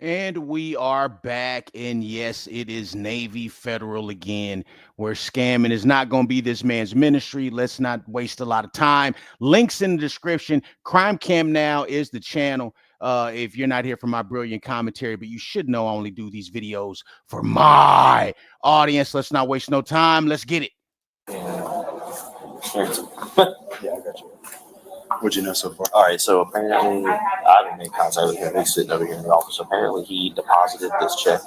And we are back. And yes, it is Navy Federal again, where scamming is not going to be this man's ministry. Let's not waste a lot of time. Links in the description. Crime Cam Now is the channel. If you're not here for my brilliant commentary, but you should know I only do these videos for my audience. Let's not waste no time. Let's get it. Yeah, I got you. What'd you know so far? All right, so apparently, I haven't made contact with him. He's sitting over here in the office. Apparently, he deposited this check,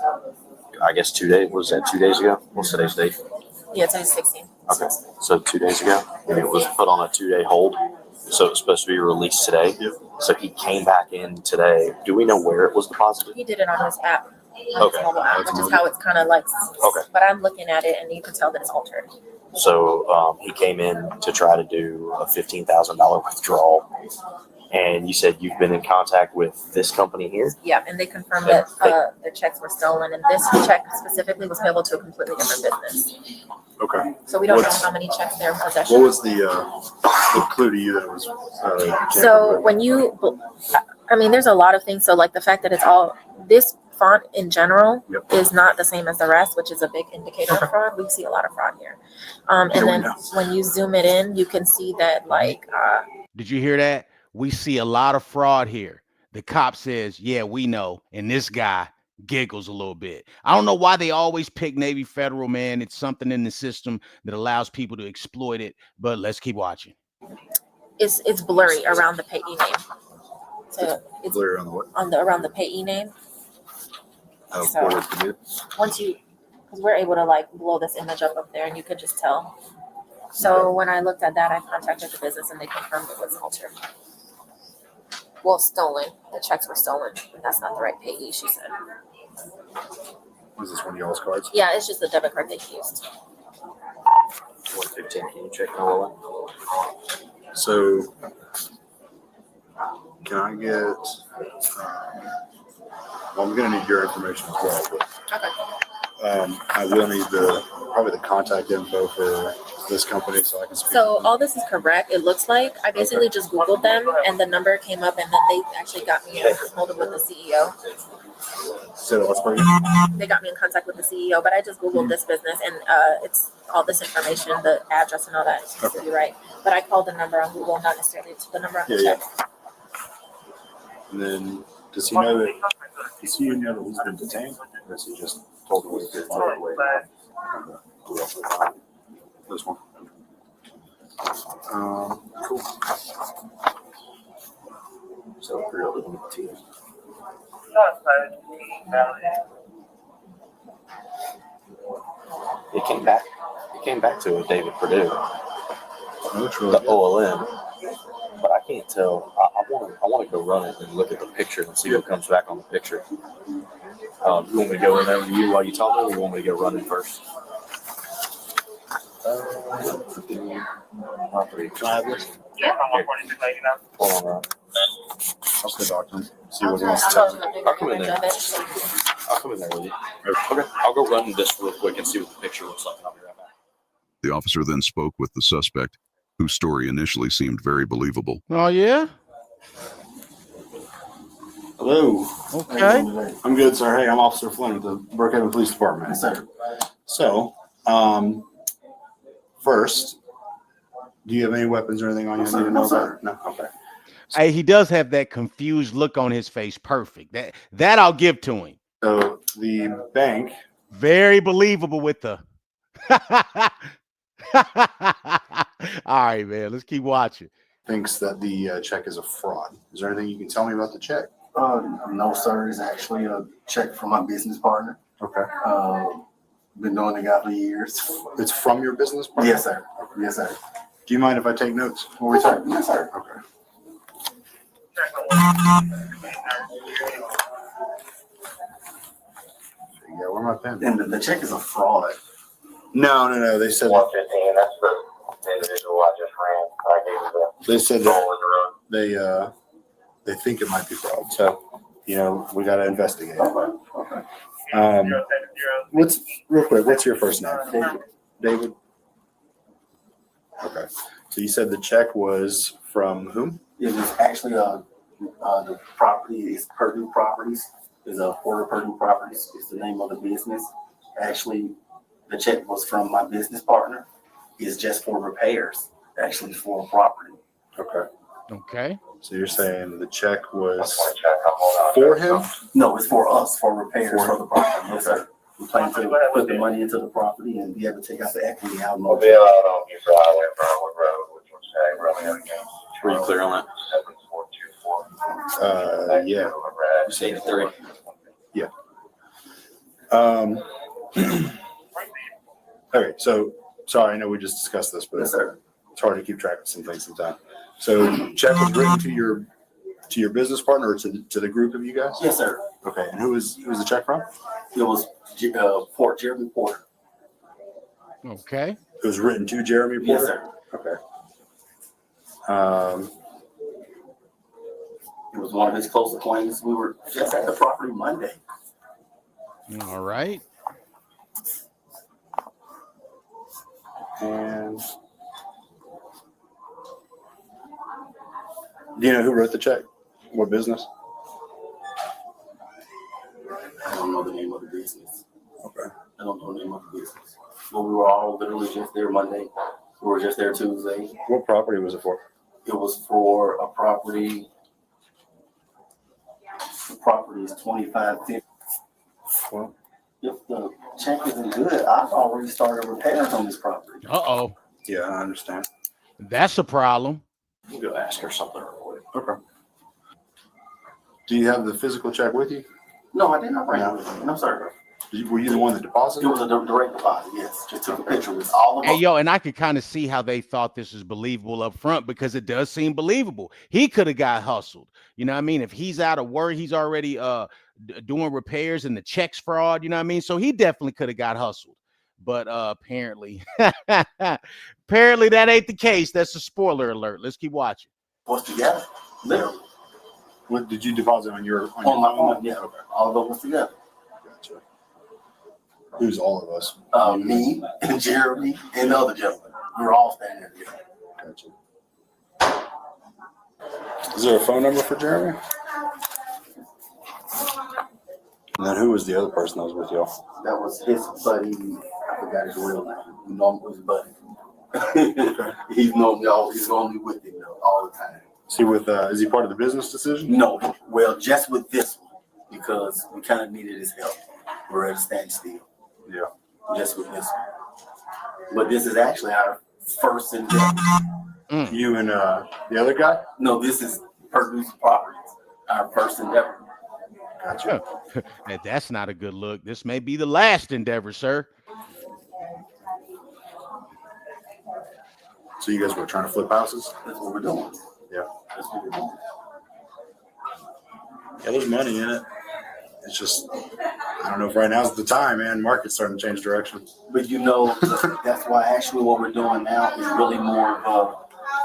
I guess 2 days, was that 2 days ago? What's today's date? Yeah, today's 16. Okay, so 2 days ago, and it was put on a 2-day hold, so it's supposed to be released today. Yep. So he came back in today. Do we know where it was deposited? He did it on his app. Okay. His mobile app, which is how it's kind of like. Okay. But I'm looking at it, and you can tell that it's altered. So he came in to try to do a $15,000 withdrawal. And you said you've been in contact with this company here? Yeah, and they confirmed that the checks were stolen, and this check specifically was payable to a completely different business. Okay. So we don't know how many checks they're in possession. What was the clue to you that it was? So when you, I mean, there's a lot of things. So like the fact that it's all this font in general is not the same as the rest, which is a big indicator of fraud. We see a lot of fraud here. And then when you zoom it in, you can see that like. Did you hear that? We see a lot of fraud here. The cop says, yeah, we know. And this guy giggles a little bit. I don't know why they always pick Navy Federal, man. It's something in the system that allows people to exploit it. But let's keep watching. It's blurry around the payee name. So it's blurry on the what? Around the payee name. So once you, because we're able to like blow this image up there, and you could just tell. So when I looked at that, I contacted the business, and they confirmed it was altered. Well, stolen. The checks were stolen, and that's not the right payee, she said. Was this one of y'all's cards? Yeah, it's just the debit card they used. 115. Can you check all that? So, can I get? Well, I'm gonna need your information as well. But, Okay. I will need probably the contact info for this company so I can speak. So all this is correct. It looks like I basically just Googled them, and the number came up, and then they actually got me in contact with the CEO. So let's bring They got me in contact with the CEO, but I just Googled this business, and it's all this information, the address and all that to be right. But I called the number on Google, not necessarily the number on the check. And then does he know that he's been detained, or is he just told to wait away? This one. Cool. So really on the team. It came back. It came back to David Perdue, the OLM, but I can't tell. I want to go run it and look at the picture and see what comes back on the picture. You want me to go in there with you while you talk, or you want me to go run it first? Yeah. Hold on, I'll stay talk to him. See what he wants to tell me. I'll come in there. I'll come in there with you. Okay. I'll go run this real quick and see what the picture looks like. I'll be right back. The officer then spoke with the suspect, whose story initially seemed very believable. Oh, yeah? Hello. Okay. I'm good, sir. Hey, I'm Officer Flynn with the Brookhaven Police Department. Yes, sir. So, first, do you have any weapons or anything on you? I need to know about? No. Okay. Hey, he does have that confused look on his face. Perfect. That I'll give to him. So the bank. Very believable with the. All right, man. Let's keep watching. Thinks that the check is a fraud. Is there anything you can tell me about the check? No, sir. It's actually a check from my business partner. Okay. Been doing the guy for years. It's from your business partner? Yes, sir. Okay. Yes, sir. Do you mind if I take notes? What we talking? Yes, sir. Okay. Yeah, where my pen? And the check is a fraud. No. They said 115. That's the individual I just ran. I gave you the. They said that they think it might be fraud. So, we got to investigate. Okay. What's your first name? David. Okay. So you said the check was from whom? It was actually the property is Purdue Properties. is Porter Purdue Properties. Is the name of the business. Actually, the check was from my business partner. It's just for repairs, actually for property. Okay. Okay. So you're saying the check was for him? No, it's for us, for repairs For- for the property. Yes, sir. We plan to put the money into the property and be able to take out the equity out. Were you clear on that? Yeah. 83. Okay, so sorry, I know we just discussed this, but Yes, sir. it's hard to keep track of some things sometimes. So check was written to your business partner or to the group of you guys? Yes, sir. Okay, and who was the check from? It was Jeremy Porter. Okay. It was written to Jeremy Porter? Yes, sir. Okay. It was one of his close acquaintances. We were just at the property Monday. All right. And do you know who wrote the check? What business? I don't know the name of the business. Okay. I don't know the name of the business. But we were all literally just there Monday. We were just there Tuesday. What property was it for? It was for a property. The property is 2550. Well, If the check isn't good, I've already started repairs on this property. Uh-oh. yeah, I understand. That's a problem. We'll go ask her something real quick. Okay. Do you have the physical check with you? No, I did not bring it with me. No, sir. Were you the one that It deposited? was a direct deposit, yes. Just took a picture with all of Hey, us. yo, and I could kind of see how they thought this was believable up front because it does seem believable. He could have got hustled. You know what I mean? If he's out of work, he's already doing repairs and the checks fraud, you know what I mean? So he definitely could have got hustled. But apparently, apparently that ain't the case. That's a spoiler alert. Let's keep watching. Was together, literally. What did you deposit on your On my phone? phone, yeah. All of us together. Gotcha. Who's all of us? Me and Jeremy and the other gentleman. We were all standing there together. Gotcha. Is there a phone number for Jeremy? And then who was the other person that was with y'all? That was his buddy. I forgot his real name. We know him as his buddy. He's normally with him though, all the time. Is he part of the business decision? No, well, just with this one, because we kind of needed his help. We're at a standstill. Yeah. Just with this one. But this is actually our first endeavor. You and the other guy? No, this is Purdue's Properties, our first endeavor. Gotcha. Hey, that's not a good look. This may be the last endeavor, sir. So you guys were trying to flip houses? That's what we're doing. Yeah. That's what we're doing. Yeah, there's money in it. It's just, I don't know if right now's the time, man. Market's starting to change direction. But that's why actually what we're doing now is really more of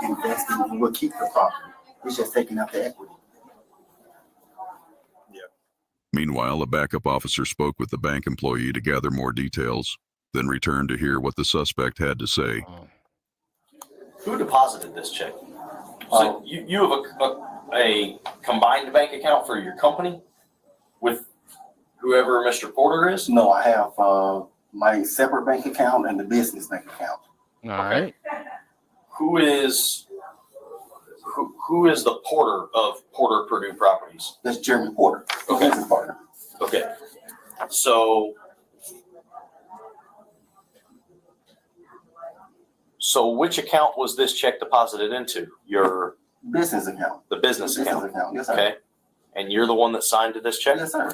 investing. We'll keep the property. It's just taking out the equity. Meanwhile, a backup officer spoke with the bank employee to gather more details, then returned to hear what the suspect had to say. Who deposited this check? So you have a combined bank account for your company with whoever Mr. Porter is? No, I have my separate bank account and the business bank account. All right. Who is the Porter of Porter Purdue Properties? That's Jeremy Porter, Okay. business partner. Okay. So which account was this check deposited into? Your Business account. the business account. Yes, sir. Okay. And you're the one that signed to this check? Yes, sir.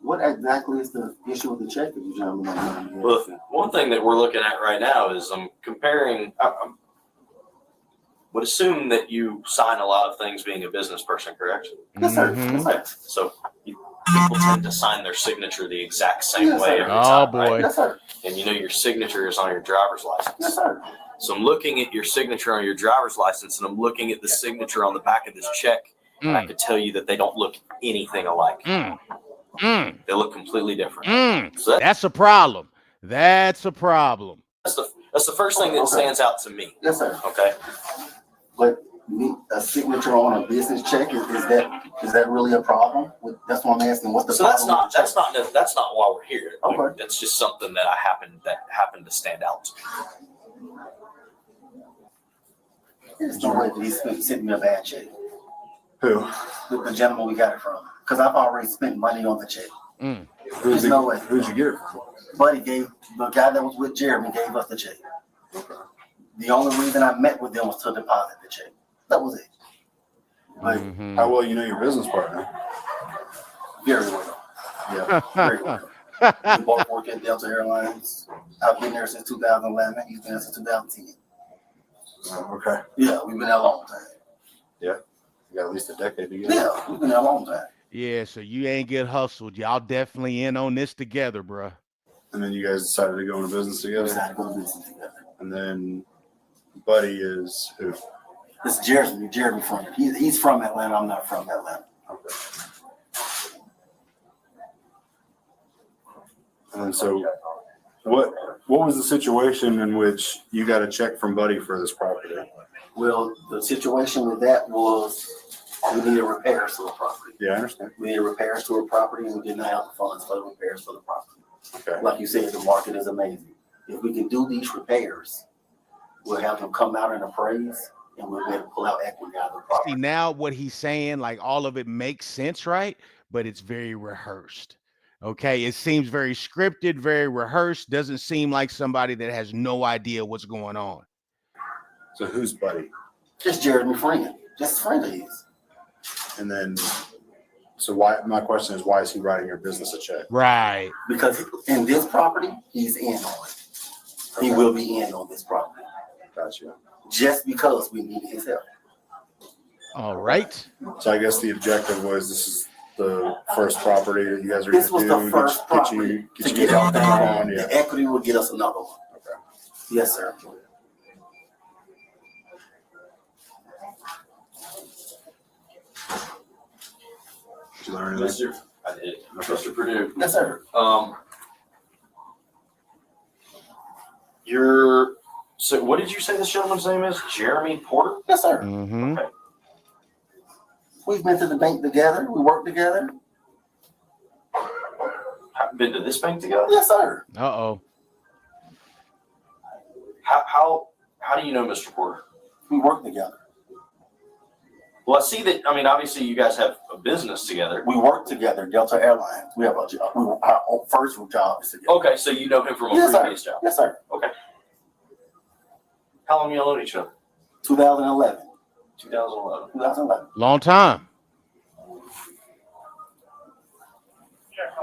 What exactly is the issue with the check that you gentlemen don't know? Well, one thing that we're looking at right now is I'm comparing. I would assume that you sign a lot of things being a business person, correct? Yes, sir. Mhm. Yes, sir. So people tend to sign their signature the exact same Yes, way sir. every Oh, time, boy. right? Yes, sir. And you know your signature is on your driver's license. Yes, sir. So I'm looking at your signature on your driver's license, and I'm looking at the signature on the back of this check, And I could tell you that they don't look anything alike. They look completely different. So That's a problem. That's a problem. that's the first thing that stands out to me. Yes, sir. Okay. But a signature on a business check, is that really a problem? That's what I'm asking. What's the So problem? that's not why we're here. Okay. That's just something that happened to stand out. There's no way that he's sending me a bad check. Who? The gentleman we got it from. Because I've already spent money on the check. Who's no way. Who'd you get it from? Buddy the guy that was with Jeremy gave us the check. Okay. The only reason I met with them was to deposit the check. That was it. But How well you know your business partner? very well. Yeah. Very well. We both work at Delta Airlines. I've been there since 2011. He's been there since 2010. Okay. Yeah, we've been there a long time. Yeah. You got at least a decade together. Yeah, we've been there a long time. Yeah, so you ain't get hustled. Y'all definitely in on this together, bruh. And then you guys decided to go into business We together. decided to go to business together. And then Buddy is who? This is Jeremy from he's from Atlanta. I'm not from Atlanta. Okay. And then so what was the situation in which you got a check from Buddy for this property? Well, the situation with that was we needed repairs to the property. Yeah, I understand. We needed repairs to a property, and we did not have the funds for the repairs for the property. Okay. Like you said, the market is amazing. If we can do these repairs, we'll have them come out and appraise, and we'll be able to pull out equity out of the property. See, now what he's saying, like all of it makes sense, right? But it's very rehearsed. Okay. It seems very scripted, very rehearsed. Doesn't seem like somebody that has no idea what's going on. So who's Buddy? Just Jeremy friend. Just a friend of his. And then so why my question is why is he writing your business a check? Right. Because in this property, he's in on it. He will be in on this property. Gotcha. Just because we needed his help. All right. So I guess the objective was this is the first property that you guys are This going was to the first property to get out there. on. Yeah. The equity will get us another one. Okay. Yes, sir. Did you learn anything? I did. Mr. Purdue. Yes, sir. So what did you say this gentleman's name is? Jeremy Porter? Yes, sir. Mm-hmm. Okay. We've been to the bank together. We work together. Have been to this bank together? Yes, sir. Uh-oh. How do you know Mr. Porter? We work together. Well, I see that. I mean, obviously, you guys have a business together. We work together. Delta Airlines. We have a job. Our first job is together. Okay, so you know him from a Yes, previous sir. job. Yes, sir. Okay. How long y'all known each other? 2011. 2011. 2011. Long time.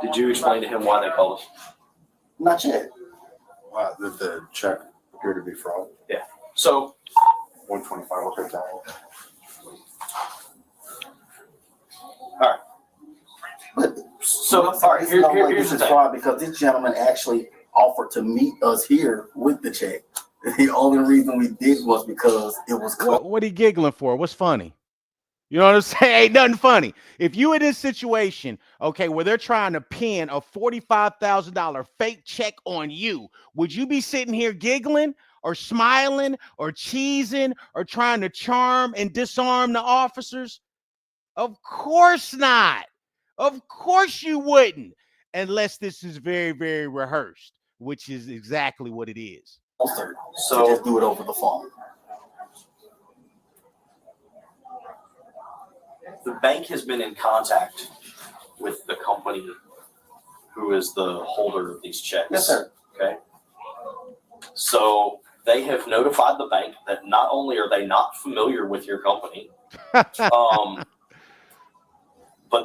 Did you explain to him why they called us? Not yet. Wow, the check appeared to be fraud. So 125. Okay, time. But So, all right, there's no way here's this the is thing. fraud because this gentleman actually offered to meet us here with the check. The only reason we did was because it was close. What he giggling for? What's funny? You know what I'm saying? Ain't nothing funny. If you in this situation, okay, where they're trying to pin a $45,000 fake check on you, would you be sitting here giggling or smiling or cheesing or trying to charm and disarm the officers? Of course not. Of course you wouldn't, unless this is very, very rehearsed, which is exactly what it is. So just do it over the phone. The bank has been in contact with the company who is the holder of these checks. Yes, sir. Okay. So they have notified the bank that not only are they not familiar with your company, but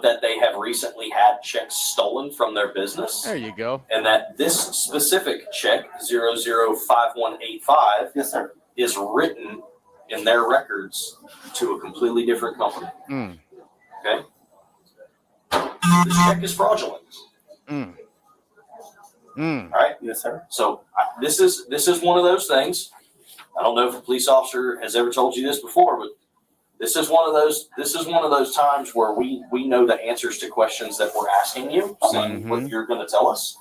that they have recently had checks stolen from their business. There you go. And that this specific check, 005185, Yes, sir. is written in their records to a completely different company. Okay? This check is fraudulent. All right? Yes, sir. So this is one of those things. I don't know if a police officer has ever told you this before, but This is one of those times where we know the answers to questions that we're asking you, seeing what you're going to tell us,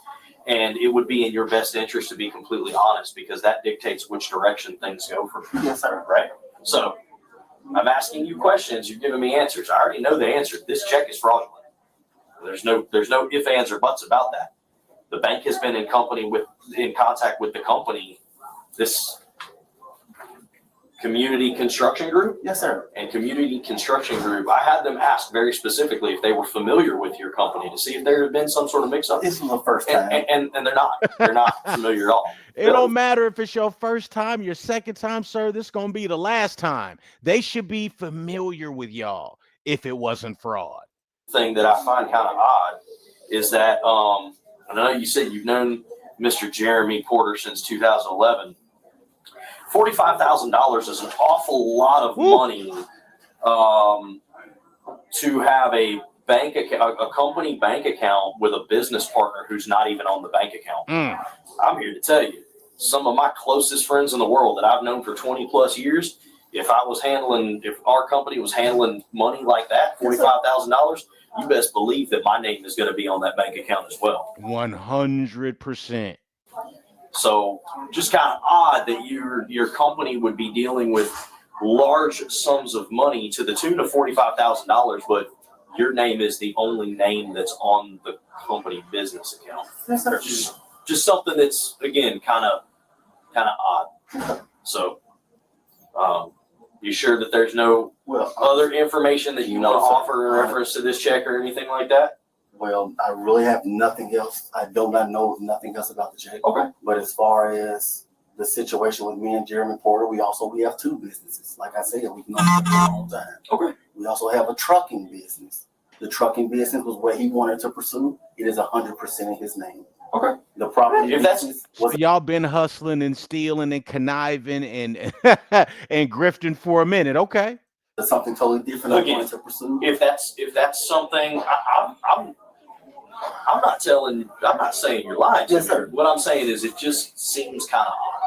and it would be in your best interest to be completely honest, because that dictates which direction things go from here. Yes, sir. Right. So I'm asking you questions. You're giving me answers. I already know the answer. This check is fraudulent. There's no ifs, ands, or buts about that. The bank has been in contact with the company, this Community Construction Group. Yes, sir. And Community Construction Group, I had them ask very specifically if they were familiar with your company to see if there had been some sort of mix-up. This was the first time. And they're not. They're not familiar at all. It don't matter if it's your first time, your second time, sir. This is going to be the last time. They should be familiar with y'all if it wasn't fraud. Thing that I find kind of odd is that I know you said you've known Mr. Jeremy Porter since 2011. $45,000 is an awful lot of money to have a bank account, a company bank account with a business partner who's not even on the bank account. I'm here to tell you, some of my closest friends in the world that I've known for 20 plus years, if our company was handling money like that, $45,000, you best believe that my name is going to be on that bank account as well. 100%. So just kind of odd that your company would be dealing with large sums of money to the tune of $45,000, but your name is the only name that's on the company business account. Just something that's, again, kind of odd. So you sure that there's no other information that you want to offer in reference to this check or anything like that? Well, I really have nothing else. I do not know nothing else about the check. Okay. But as far as the situation with me and Jeremy Porter, we have two businesses. Like I said, we've known each other for a long time. Okay. We also have a trucking business. The trucking business was what he wanted to pursue. It is 100% in his name. Okay. The property If that's business was Y'all been hustling and stealing and conniving and and grifting for a minute. Okay. something totally different I wanted to pursue. If that's something, I'm not saying you're lying. Yes, sir. What I'm saying is it just seems kind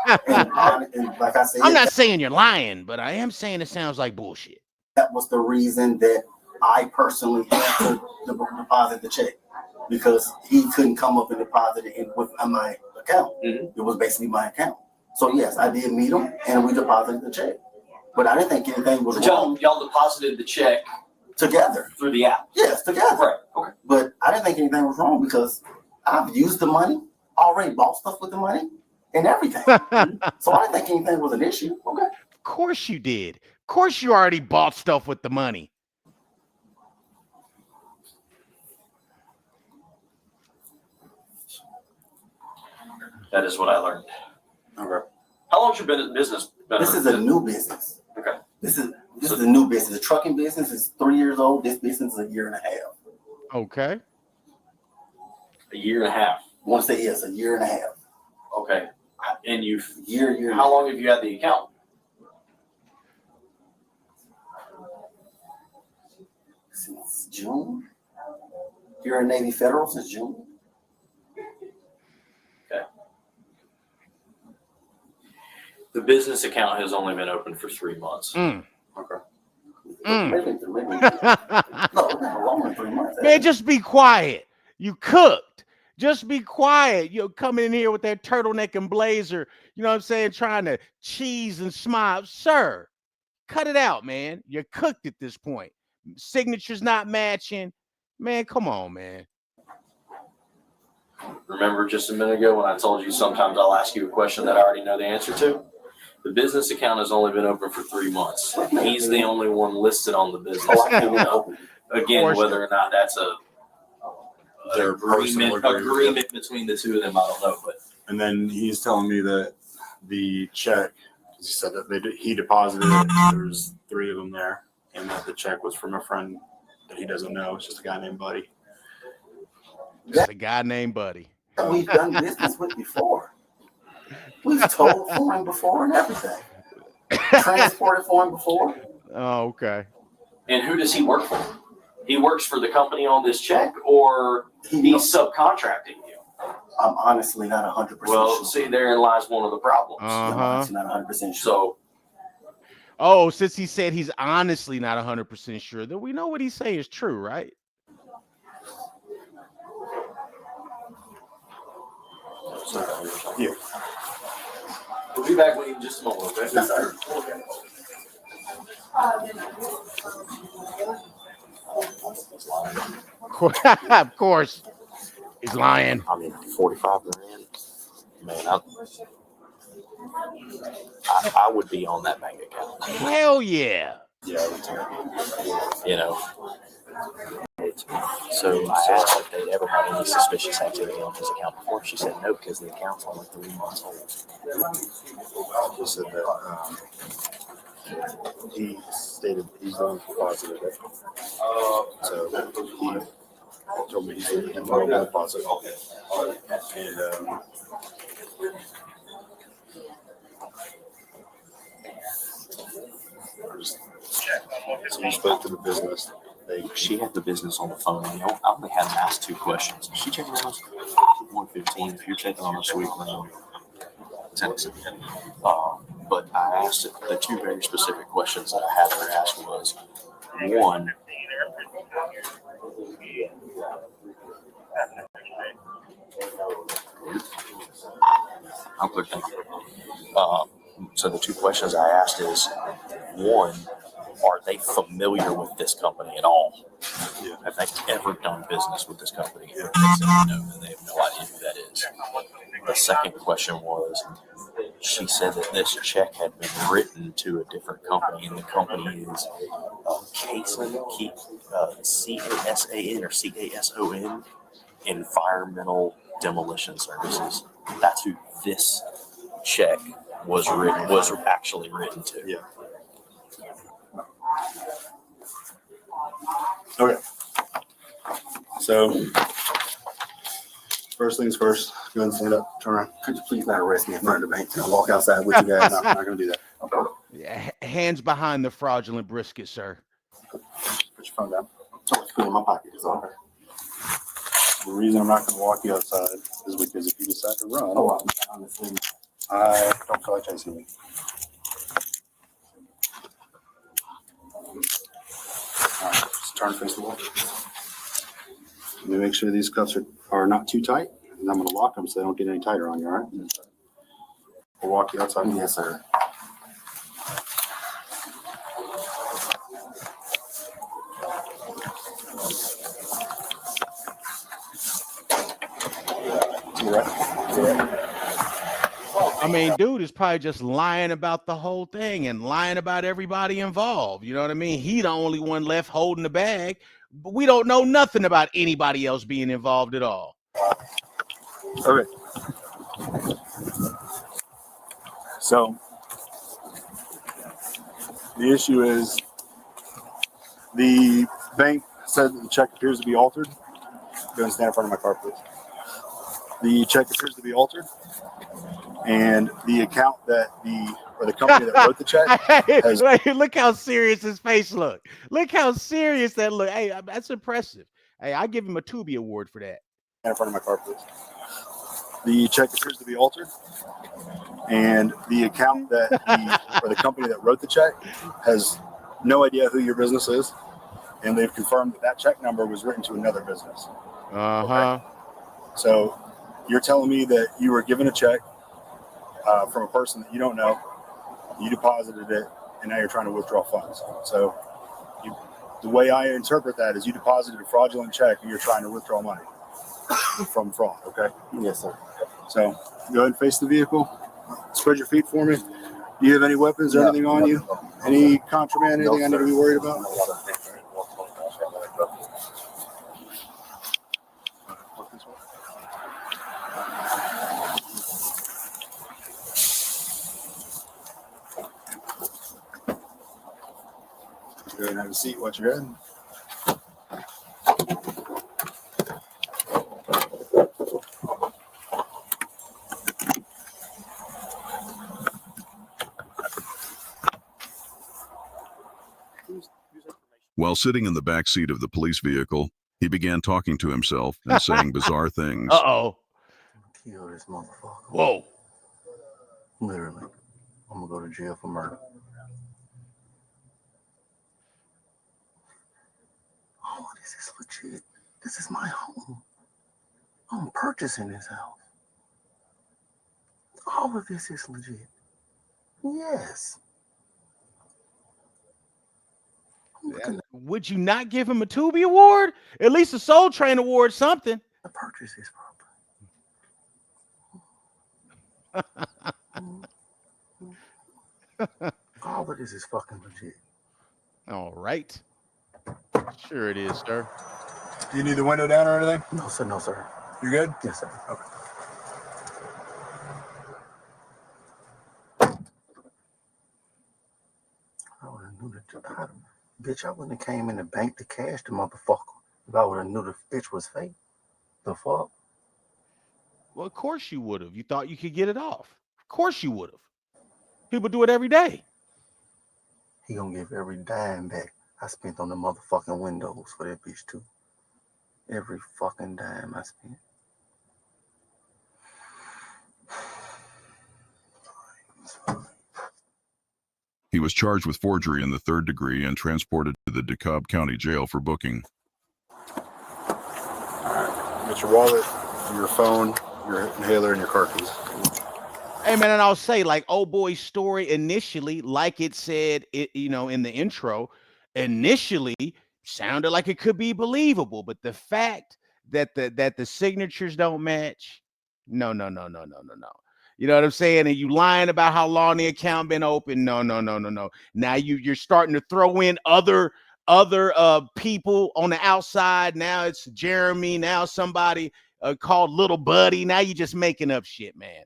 of odd. And like I said, I'm not saying you're lying, but I am saying it sounds like bullshit. that was the reason that I personally had to deposit the check, because he couldn't come up and deposit it with my account. Mm-hmm. It was basically my account. So yes, I did meet him and we deposited the check. But I didn't think anything was wrong. Y'all deposited the check Together. through the app. Yes, together. Right. Okay. But I didn't think anything was wrong because I've used the money, already bought stuff with the money and everything. So I didn't think anything was an issue. Okay. Of course you did. Of course you already bought stuff with the money. That is what I learned. Okay. How long's your business been? This is a new business. Okay. This is a new business. The trucking business is 3 years old. This business is a year and a half. Okay. A year and a half. I want to say yes, a year and a half. Okay. And Year. how long have you had the account? Since June. Here in Navy Federal since June. Okay. The business account has only been open for 3 months. Mm. Okay. Maybe no, longer than 3 months. Man, just be quiet. You cooked. Just be quiet. You're coming in here with that turtleneck and blazer, you know what I'm saying, trying to cheese and smile. Sir, cut it out, man. You're cooked at this point. Signature's not matching. Man, come on, man. Remember just a minute ago when I told you sometimes I'll ask you a question that I already know the answer to? The business account has only been open for 3 months. He's the only one listed on the business account. Again, whether or not that's Their personal agreement between the two of them, I don't know. But And then he's telling me that the check, he said that he deposited it. There's 3 of them there, and that the check was from a friend that he doesn't know. It's just a guy named Buddy. Just a guy named Buddy. We've done business with before. We've told for him before and everything. Transported for him before. Oh, okay. And who does he work for? He works for the company on this check, or he's subcontracting you? I'm honestly not 100% Well, sure. see, therein lies one of the problems. I'm honestly not 100% sure. So, Oh, since he said he's honestly not 100% sure, then we know what he's saying is true, right? Yeah. We'll be back with you in just a moment, okay? Yes, sir. Of course. He's lying. I mean, 45 grand, man, I would be on that bank account. Hell yeah. Yeah. You know. So I asked if they'd ever had any suspicious activity on his account before. She said no, because the account's only 3 months old. He said that he stated he's going for positive. So he told me he's going to positive. And so we spoke to the business. She had the business on the phone. I only had to ask 2 questions. Is she checking on us? 115. If you're checking on us, we can Tennessee. But I asked the 2 very specific questions that I had her ask was, one, I'm clear, thank you. So the 2 questions I asked is, one, are they familiar with this company at all? Yeah. Have they ever done business with this company? Yeah. They said no, and they have no idea who that is. The second question was, she said that this check had been written to a different company, and the company is Cason, C-A-S-A-N or C-A-S-O-N, Environmental Demolition Services. That's who this check was actually written to. yeah. Okay. So, first things first, go ahead and stand up, turn around. Could you please not arrest me in front of the bank? I'll walk outside with you guys. No, I'm not going to do that. Yeah, hands behind the fraudulent brisket, sir. Put your phone down. Put it in my pocket. It's all right. The reason I'm not going to walk you outside is because if you decide to run, Honestly, I don't feel like chasing you. All right, just turn face the wall. Let me make sure these cuffs are not too tight, and I'm going to lock them so they don't get any tighter on you, all right? We'll walk you outside. yes, sir. To the right. I mean, dude is probably just lying about the whole thing and lying about everybody involved. You know what I mean? He the only one left holding the bag, but we don't know nothing about anybody else being involved at all. Okay. So the issue is the bank said that the check appears to be altered. Go and stand in front of my car, please. The check appears to be altered, and the account that the company that wrote the check has. Look how serious his face look. Look how serious that look. Hey, that's impressive. Hey, I give him a Tubi award for that. In front of my car, please. The check appears to be altered, and the account that the company that wrote the check has no idea who your business is, and they've confirmed that check number was written to another business. Uh-huh. Okay? So you're telling me that you were given a check from a person that you don't know, you deposited it, and now you're trying to withdraw funds. So the way I interpret that is you deposited a fraudulent check and you're trying to withdraw money from fraud, okay? Yes, sir. So go ahead and face the vehicle. Spread your feet for me. Do you have any weapons or anything on you? Any contraband, anything I need to be worried about? Go ahead and have a seat. Watch your head. While sitting in the back seat of the police vehicle, he began talking to himself and saying bizarre things. Uh-oh. Kill this motherfucker. Whoa. Literally. I'm gonna go to jail for murder. All of this is legit. This is my home. I'm purchasing this house. All of this is legit. Yes. Would you not give him a Tubi award? At least a Soul Train award, something. I purchased this property. All of this is fucking legit. All right. Sure it is, sir. Do you need the window down or anything? No, sir. No, sir. You good? Yes, sir. Okay. I would have knew that. Bitch, I wouldn't have came in the bank to cash the motherfucker if I would have knew the bitch was fake. The fuck? Well, of course you would have. You thought you could get it off. Of course you would have. People do it every day. He gonna give every dime back I spent on the motherfucking windows for that bitch too. Every fucking dime I spent. He was charged with forgery in the 3rd degree and transported to the DeKalb County Jail for booking. All right. Get your wallet, your phone, your inhaler, and your car keys. Hey, man, and I'll say, like, old boy's story initially, like it said, in the intro, initially sounded like it could be believable. But the fact that the signatures don't match, no. You know what I'm saying? And you lying about how long the account been open. No. Now you're starting to throw in other people on the outside. Now it's Jeremy. Now somebody called Little Buddy. Now you just making up shit, man.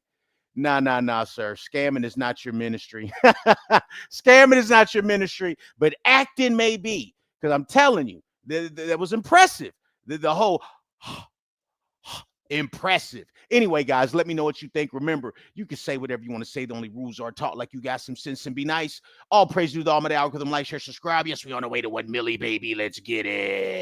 Nah, sir. Scamming is not your ministry. Scamming is not your ministry, but acting may be. Because I'm telling you, that was impressive. The whole impressive. Anyway, guys, let me know what you think. Remember, you can say whatever you want to say. The only rules are talk like you got some sense and be nice. All praise to the almighty algorithm. Like, share, subscribe. Yes, we on the way to 1 milli, baby. Let's get it.